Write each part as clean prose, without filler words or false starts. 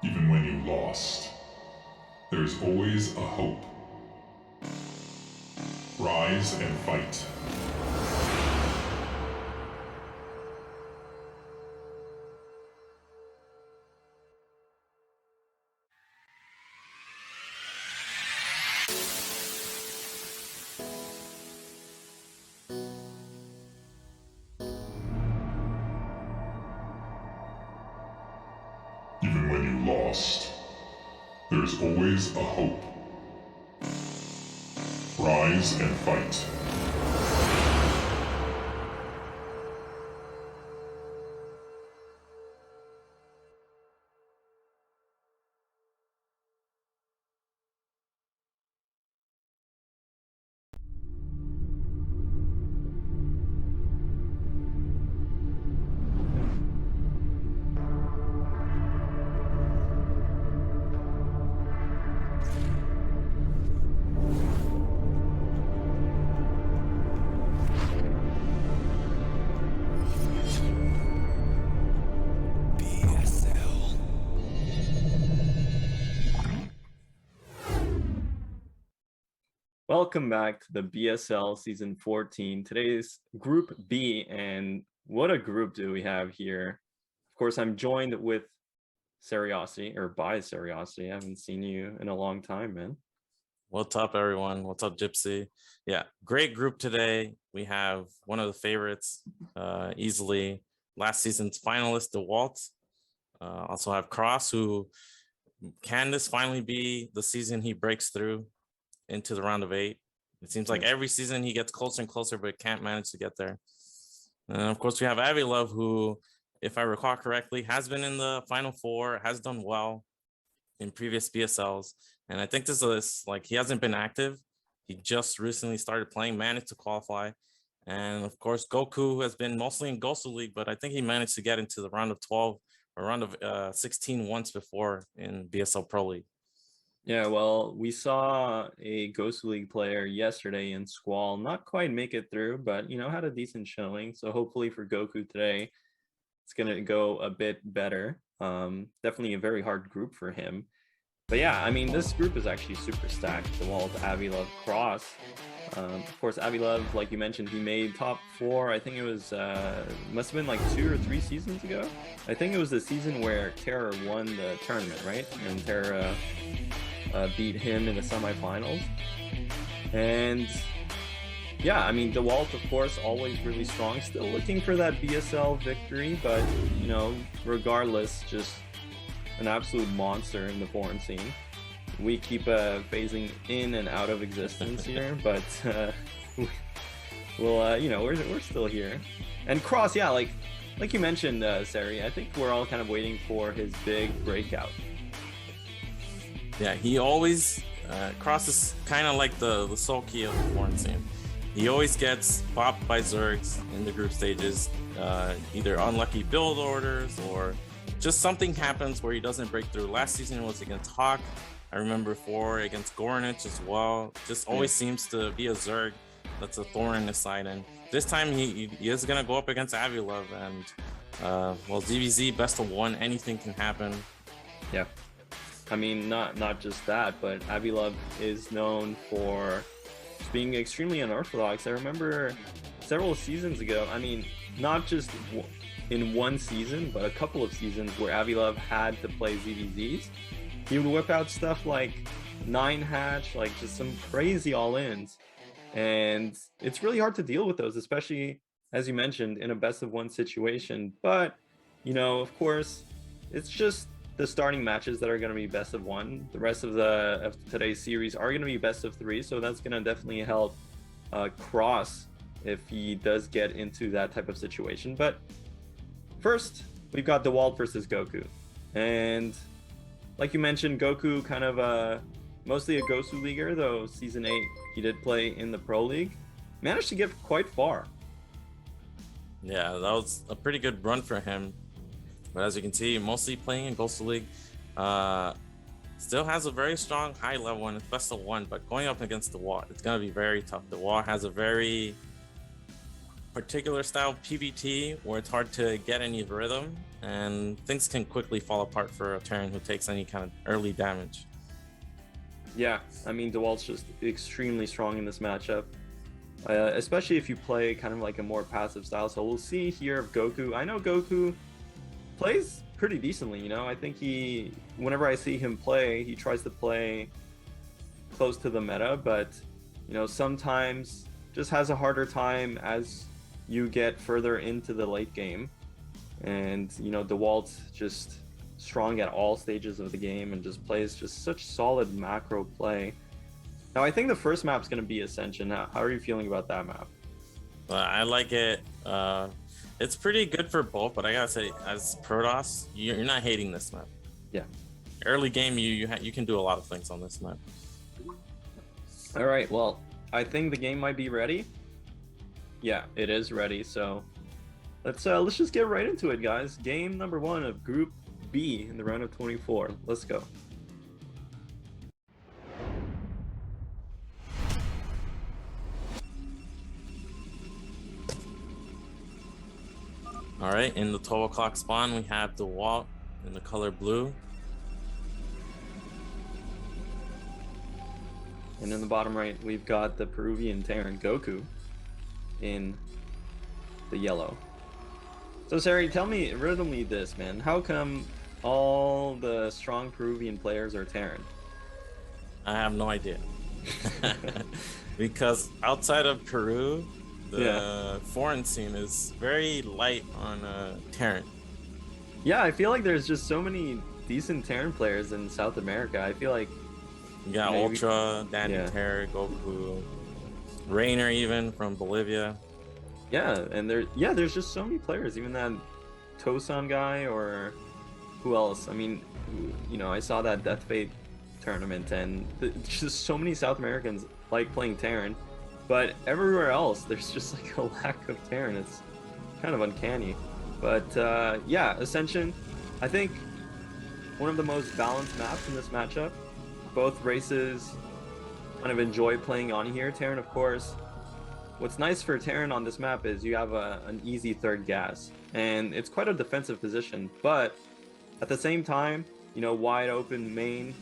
Even when you lost, there's always a hope. Rise and fight. Even when you lost, there's always a hope. Rise and fight. Welcome back to the BSL Season 14. Today's Group B, and what a group do we have here. Of course, I'm joined with Seriosity, or by Seriosity. I haven't seen you in a long time, man. What's up, everyone? What's up, Gypsy? Yeah, great group today. We have one of the favorites, easily last season's finalist, Dewalt. Also have Cross, who can this finally be the season he breaks through into the round of 8? It seems like every season he gets closer and closer, but can't manage to get there. And of course, we have Avilov, who, if I recall correctly, has been in the Final Four, has done well in previous BSLs. And I think this is like, he hasn't been active. He just recently started playing, managed to qualify. And of course, GoKu has been mostly in GoSu League, but I think he managed to get into the round of 12 or round of 16 once before in BSL Pro League. Yeah, well, we saw a GoSu League player yesterday in Squall not quite make it through, but, you know, had a decent showing. So hopefully for GoKu today, it's going to go a bit better. Definitely a very hard group for him. But yeah, I mean, this group is actually super stacked. Dewalt, Avilov, Cross. Of course, Avilov, like you mentioned, he made top 4. I think it was, must have been like 2 or 3 seasons ago. I think it was the season where Terra won the tournament, right? And Terra beat him in the semifinals. And yeah, I mean, Dewalt, of course, always really strong. Still looking for that BSL victory, but, you know, regardless, just an absolute monster in the foreign scene. We keep phasing in and out of existence here, but we'll, you know, we're still here. And Cross, yeah, like you mentioned, Sari, I think we're all kind of waiting for his big breakout. Yeah, he always, Cross is kind of like the soul key of the foreign scene. He always gets popped by Zergs in the group stages, either unlucky build orders or just something happens where he doesn't break through. Last season it was against Hawk. I remember before against Goranich as well. Just always seems to be a Zerg that's a thorn in his side. And this time he is going to go up against Avilov. And, well, ZVZ, best of 1, anything can happen. Yeah. I mean, not just that, but Avilov is known for being extremely unorthodox. I remember several seasons ago, I mean, not just in one season, but a couple of seasons where Avilov had to play ZVZs. He would whip out stuff like 9 hatch, like just some crazy all-ins. And it's really hard to deal with those, especially, as you mentioned, in a best of 1 situation. But, you know, of course, it's just the starting matches that are going to be best of 1. The rest of today's series are going to be best of 3, so that's going to definitely help Cross if he does get into that type of situation. But first, we've got Dewalt versus GoKu. And like you mentioned, GoKu kind of mostly a GoSu leaguer, though Season 8 he did play in the Pro League. Managed to get quite far. Yeah, that was a pretty good run for him. But as you can see, mostly playing in GoSu League. Still has a very strong high level and it's best of 1, but going up against Dewalt, it's going to be very tough. Dewalt has a very particular style PvT where it's hard to get any rhythm and things can quickly fall apart for a Terran who takes any kind of early damage. Yeah, I mean, Dewalt's just extremely strong in this matchup, especially if you play kind of like a more passive style. So we'll see here of GoKu. I know GoKu plays pretty decently, you know. I think whenever I see him play, he tries to play close to the meta, but, you know, sometimes just has a harder time as you get further into the late game. And, you know, Dewalt's just strong at all stages of the game and just plays just such solid macro play. Now, I think the first map's going to be Ascension. How are you feeling about that map? I like it. It's pretty good for both, but I gotta say, as Protoss, you're not hating this map. Yeah. Early game, you can do a lot of things on this map. All right, well, I think the game might be ready. Yeah, it is ready. So let's just get right into it, guys. Game number 1 of Group B in the round of 24. Let's go. All right, in the 12 o'clock spawn, we have Dewalt in the color blue. And in the bottom right, we've got the Peruwian Terran GoKu in the yellow. So, Sari, riddle me this, man. How come all the strong Peruvian players are Terran? I have no idea. Because outside of Peru, the foreign scene is very light on Terran. Yeah, I feel like there's just so many decent Terran players in South America. I feel like you got Ultra, Danny Terra, GoKu, Rainer even from Bolivia. Yeah, and there's just so many players. Even that Tosan guy, or who else? I mean, you know, I saw that Death Fate tournament, and just so many South Americans like playing Terran. But everywhere else, there's just like a lack of Terran. It's kind of uncanny. But yeah, Ascension, I think one of the most balanced maps in this matchup. Both races kind of enjoy playing on here. Terran, of course. What's nice for Terran on this map is you have an easy third gas. And it's quite a defensive position. But at the same time, you know, wide open main.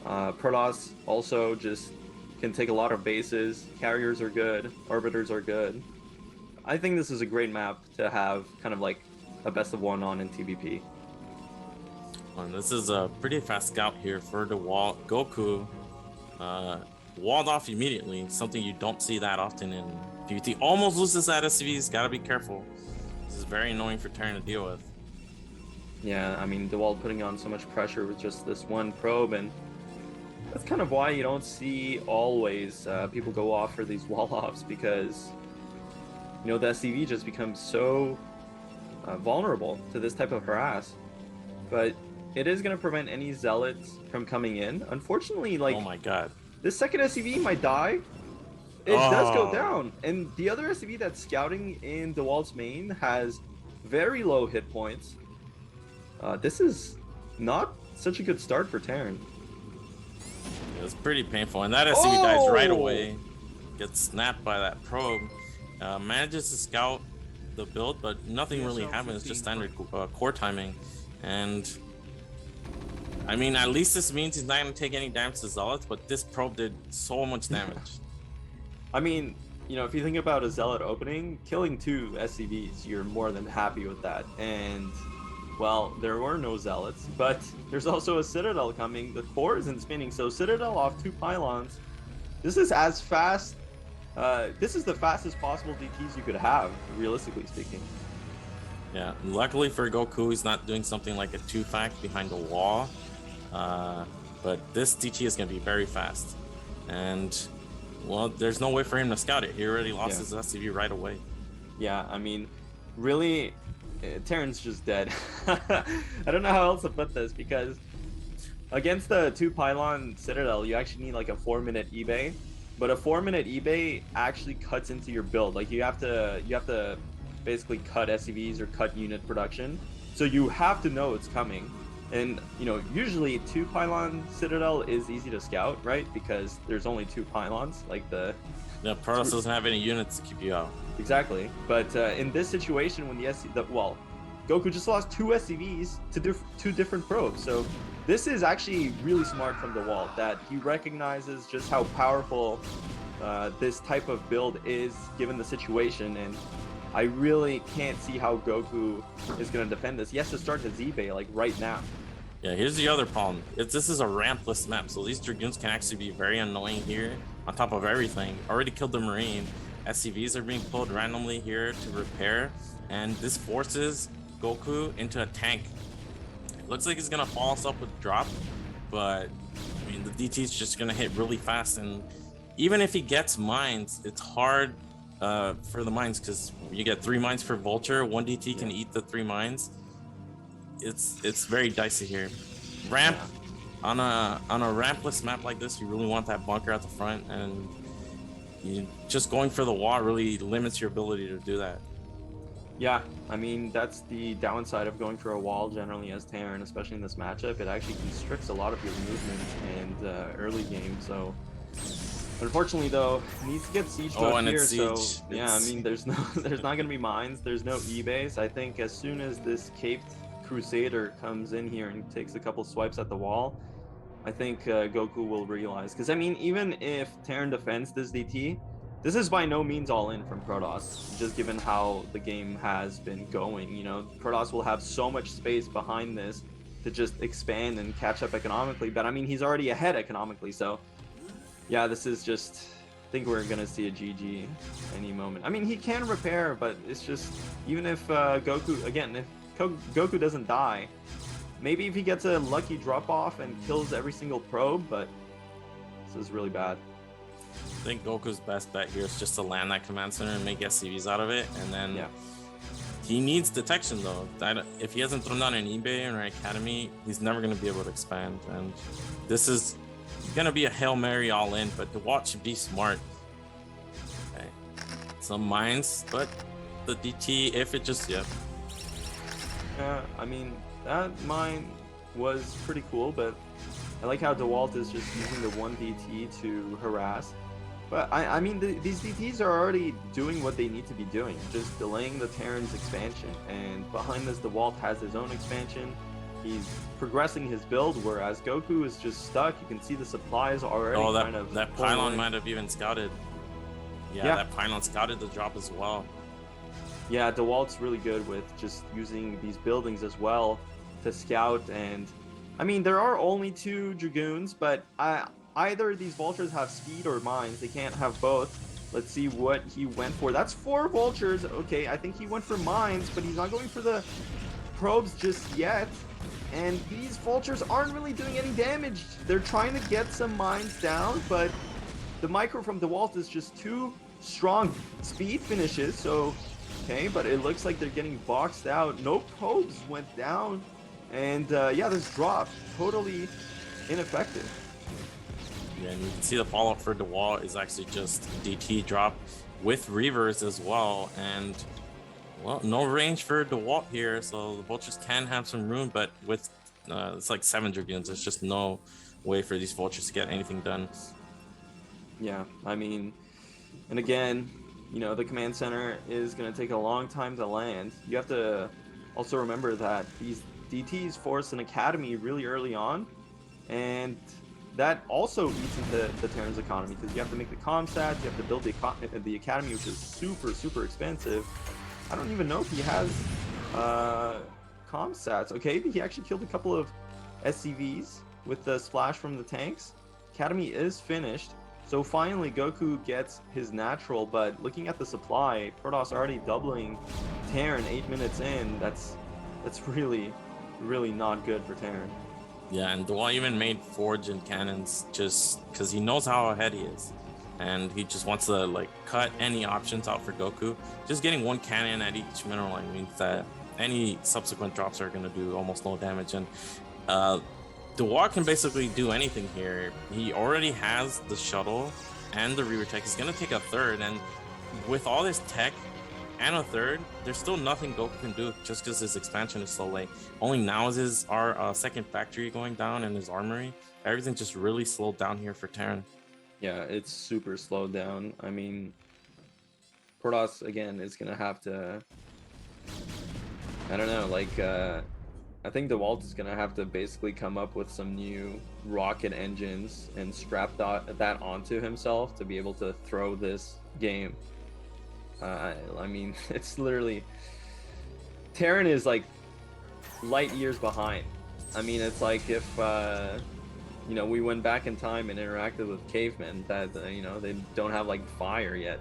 Protoss also just can take a lot of bases. Carriers are good. Orbiters are good. I think this is a great map to have kind of like a best of 1 on in TBP. And this is a pretty fast scout here for the GoKu. Walled off immediately, something you don't see that often in PvT. Almost loses that SCVs, gotta be careful. This is very annoying for Terran to deal with. Yeah, I mean, Dewalt putting on so much pressure with just this one probe, and that's kind of why you don't see always people go off for these wall offs, because, you know, the SCV just becomes so vulnerable to this type of harass. But it is going to prevent any zealots from coming in. Unfortunately, like, oh my god, this second SCV might die. It does go down, and the other SCV that's scouting in Dewalt's main has very low hit points. This is not such a good start for Terran. It's pretty painful, and that SCV dies right away. Gets snapped by that probe. Manages to scout the build, but nothing really happens. Just standard core timing. And I mean, at least this means he's not going to take any damage to Zealots, but this probe did so much damage. I mean, you know, if you think about a Zealot opening, killing 2 SCVs, you're more than happy with that. And, well, there were no Zealots, but there's also a Citadel coming. The core isn't spinning, so Citadel off 2 pylons. This is as fast. This is the fastest possible DTs you could have, realistically speaking. Yeah, luckily for GoKu, he's not doing something like a 2-fact behind the wall. But this DT is going to be very fast. And, well, there's no way for him to scout it. He already lost his SCV right away. Yeah, I mean, really, Terran's just dead. I don't know how else to put this, because against the 2 pylon Citadel, you actually need like a 4-minute eBay. But a 4-minute eBay actually cuts into your build. Like, you have to basically cut SCVs or cut unit production. So you have to know it's coming. And, you know, usually 2 pylon Citadel is easy to scout, right? Because there's only 2 pylons, like the... Yeah, Protoss doesn't have any units to keep you out. Exactly. But in this situation, when well, Goku just lost 2 SCVs to 2 different probes. So this is actually really smart from Dewalt, that he recognizes just how powerful this type of build is given the situation. And I really can't see how Goku is going to defend this. He has to start his eBay like right now. Yeah, here's the other problem. This is a rampless map, so these Dragoons can actually be very annoying here on top of everything. Already killed the Marine. SCVs are being pulled randomly here to repair, and this forces Goku into a tank. It looks like he's gonna follow us up with drop, but I mean the DT is just gonna hit really fast, and even if he gets mines, it's hard for the mines because you get 3 mines per vulture. 1 DT can eat the 3 mines. It's very dicey here. Ramp on a rampless map like this, you really want that bunker at the front, and just going for the wall really limits your ability to do that. Yeah, I mean, that's the downside of going for a wall generally as Terran, especially in this matchup. It actually constricts a lot of your movement and early game. So unfortunately though, needs to get sieged up here. So yeah, I mean, there's not gonna be mines, there's no E-base. I think as soon as this caped Crusader comes in here and takes a couple swipes at the wall, I think Goku will realize, because I mean, even if Terran defends this DT, this is by no means all in from Protoss, just given how the game has been going. You know, Protoss will have so much space behind this to just expand and catch up economically, but I mean, he's already ahead economically, so yeah, this is just, I think we're gonna see a GG any moment. I mean, he can repair, but it's just, even if Goku, again, if Goku doesn't die, maybe if he gets a lucky drop off and kills every single probe, but this is really bad. I think Goku's best bet here is just to land that command center and make SCVs out of it, and then he needs detection though. If he hasn't thrown down an eBay or an academy, he's never going to be able to expand, and this is going to be a Hail Mary all in, but Dewalt should be smart. Okay. Some mines, but the DT, if it just, yeah, I mean, that mine was pretty cool, but I like how Dewalt is just using the 1 DT to harass. But I mean, these DTs are already doing what they need to be doing, just delaying the Terran's expansion. And behind this, Dewalt has his own expansion. He's progressing his build, whereas Goku is just stuck. You can see the supplies already kind of... that pylon might have even scouted. Yeah, that pylon scouted the drop as well. Yeah, Dewalt's really good with just using these buildings as well to scout. And I mean, there are only 2 Dragoons, but either these vultures have speed or mines. They can't have both. Let's see what he went for. That's 4 vultures. Okay, I think he went for mines, but he's not going for the probes just yet. And these vultures aren't really doing any damage. They're trying to get some mines down, but the micro from Dewalt is just too strong speed finishes. So okay, but it looks like they're getting boxed out. No probes went down, and yeah, this drop totally ineffective. Yeah, and you can see the follow-up for Dewalt is actually just DT drop with Reavers as well, and well, no range for Dewalt here, so the vultures can have some room, but with it's like 7 Dragoons, there's just no way for these vultures to get anything done. Yeah, I mean, and again, you know, the command center is going to take a long time to land. You have to also remember that these DTs force an academy really early on, and that also eats into the Terran's economy, because you have to make the comsats, you have to build the academy, which is super expensive. I don't even know if he has comsats. Okay, he actually killed a couple of SCVs with the splash from the tanks. Academy is finished. So finally, Goku gets his natural, but looking at the supply, Protoss already doubling Terran 8 minutes in. That's really not good for Terran. Yeah, and Dewalt even made forge and cannons just because he knows how ahead he is, and he just wants to like cut any options out for Goku. Just getting 1 cannon at each mineral line means that any subsequent drops are going to do almost no damage, and Dewalt can basically do anything here. He already has the shuttle and the reaver tech. He's going to take a 3rd, and with all this tech and a 3rd, there's still nothing Goku can do just because his expansion is so late. Only now is our 2nd factory going down and his armory. Everything just really slowed down here for Terran. Yeah, it's super slowed down. I mean, Protoss again is gonna have to, I don't know, like I think Dewalt is gonna have to basically come up with some new rocket engines and strap that onto himself to be able to throw this game. I mean, it's literally, Terran is like light years behind. I mean, it's like if you know, we went back in time and interacted with cavemen that you know, they don't have like fire yet.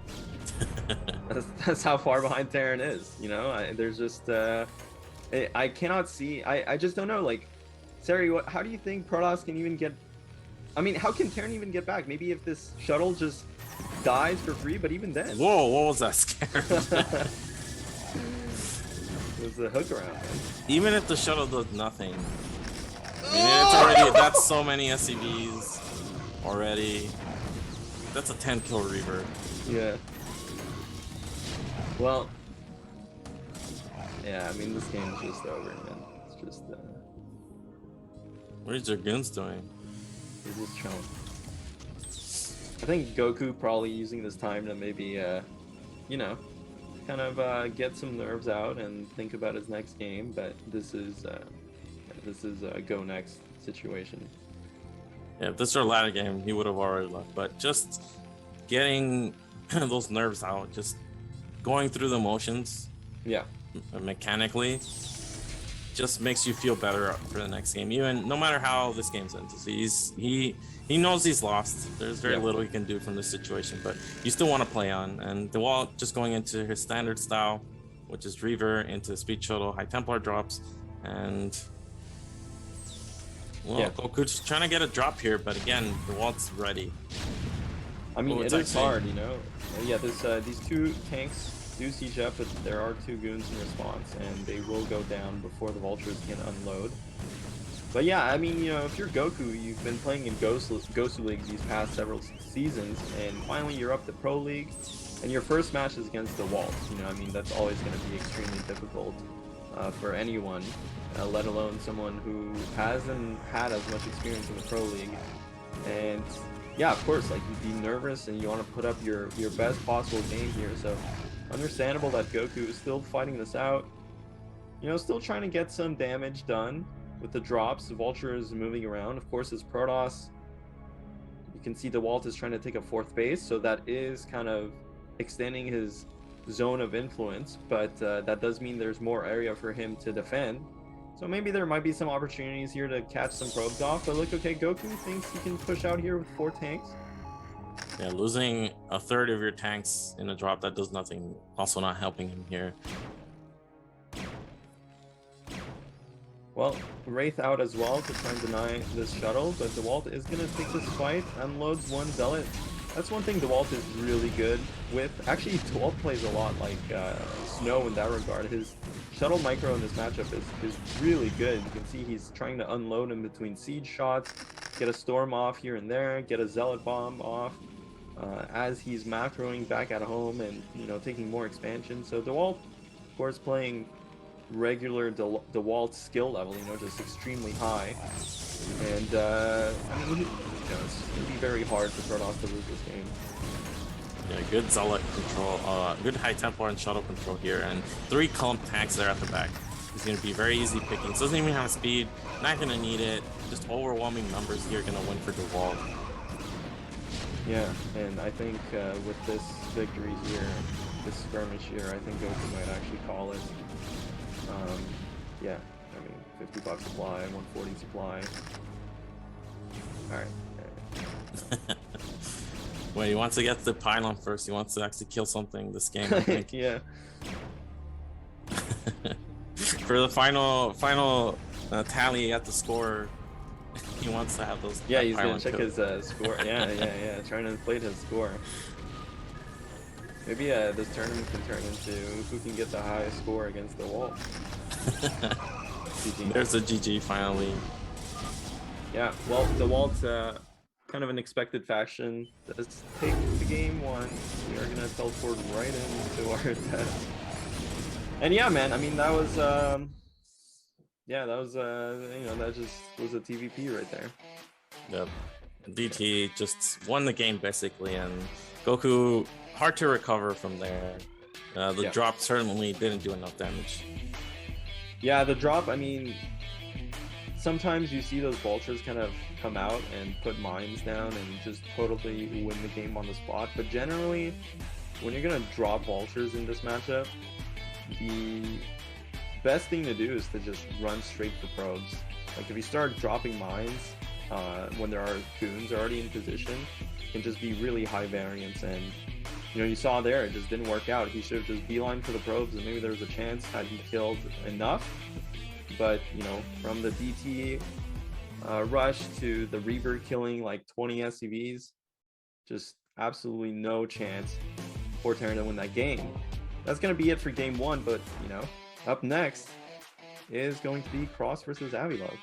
that's how far behind Terran is. You know, there's just I cannot see. I just don't know. Like, Sari, how do you think Protoss can even get? I mean, how can Terran even get back? Maybe if this shuttle just dies for free, but even then. Whoa, what was that scare? It was a hook around, man. Even if the shuttle does nothing, I mean, it's already, that's so many SCVs already. That's a 10 kill Reaver. Yeah. Well, yeah, I mean, this game is just over, man. It's just, What is your goons doing? they're just chilling. I think GoKu probably using this time to maybe, you know, kind of get some nerves out and think about his next game, but this is a go next situation. Yeah, if this were a ladder game, he would have already left. But just getting those nerves out, just going through the motions, Yeah. mechanically, just makes you feel better for the next game. Even no matter how this game's ends, he knows he's lost. There's very little he can do from this situation, but you still want to play on. And Dewalt just going into his standard style, which is Reaver into Speed Shuttle, High Templar drops, and well, GoKu's trying to get a drop here, but again, Dewalt's ready. I mean, it is hard, you know. Yeah, these two tanks do siege up, but there are two goons in response, and they will go down before the vultures can unload. But yeah, I mean, you know, if you're GoKu, you've been playing in GoSu League these past several seasons, and finally you're up to Pro League, and your first match is against Dewalt. You know, I mean, that's always going to be extremely difficult for anyone, let alone someone who hasn't had as much experience in the Pro League. And yeah, of course, like, you'd be nervous and you want to put up your best possible game here. So understandable that GoKu is still fighting this out. You know, still trying to get some damage done with the drops. The Vulture is moving around. Of course, it's Protoss. You can see Dewalt is trying to take a fourth base, so that is kind of extending his zone of influence, but that does mean there's more area for him to defend. So maybe there might be some opportunities here to catch some probes off. But look, okay, GoKu thinks he can push out here with 4 tanks. Yeah, losing a third of your tanks in a drop that does nothing, also not helping him here. Well, Wraith out as well to try and deny this shuttle, but Dewalt is going to take this fight, unloads one Zealot. That's one thing Dewalt is really good with. Actually, Dewalt plays a lot like Snow in that regard. His shuttle micro in this matchup is really good. You can see he's trying to unload in between siege shots, get a storm off here and there, get a Zealot bomb off as he's macroing back at home and, you know, taking more expansion. So Dewalt, of course, playing regular Dewalt skill level, you know, just extremely high. And I mean, you know, it's gonna be very hard for Protoss to lose this game. Yeah, good Zealot control, good High Templar and shuttle control here, and 3 clump tanks there at the back. It's gonna be very easy picking. Doesn't even have speed, not gonna need it. Just overwhelming numbers here, gonna win for Dewalt. Yeah, and I think with this victory here, this skirmish here, I think GoKu might actually call it. Yeah, I mean, $50 supply, 140 supply. Alright. Well, he wants to get the pylon first. He wants to actually kill something this game, I think. Yeah. For the final tally at the score, he wants to have those. Yeah, he's gonna check his score. Yeah. Trying to inflate his score. Maybe this tournament can turn into who can get the highest score against the wall. There's a GG finally. Yeah, well, Dewalt, kind of an expected faction. Let's take the game 1. We are gonna teleport right into our death. And yeah, man, I mean, that was you know, that just was a TVP right there. Yep. DT just won the game basically, and GoKu hard to recover from there. The Yeah. drop certainly didn't do enough damage. Yeah, the drop, I mean, sometimes you see those vultures kind of come out and put mines down and just totally win the game on the spot. But generally, when you're going to drop vultures in this matchup, the best thing to do is to just run straight for probes. Like if you start dropping mines when there are goons already in position, it can just be really high variance. And you know, you saw there, it just didn't work out. He should have just beeline for the probes, and maybe there was a chance had he killed enough. But you know, from the DT rush to the Reaver killing like 20 SCVs, just absolutely no chance for Terran to win that game. That's gonna be it for game one. But you know, up next is going to be Cross versus Avilov.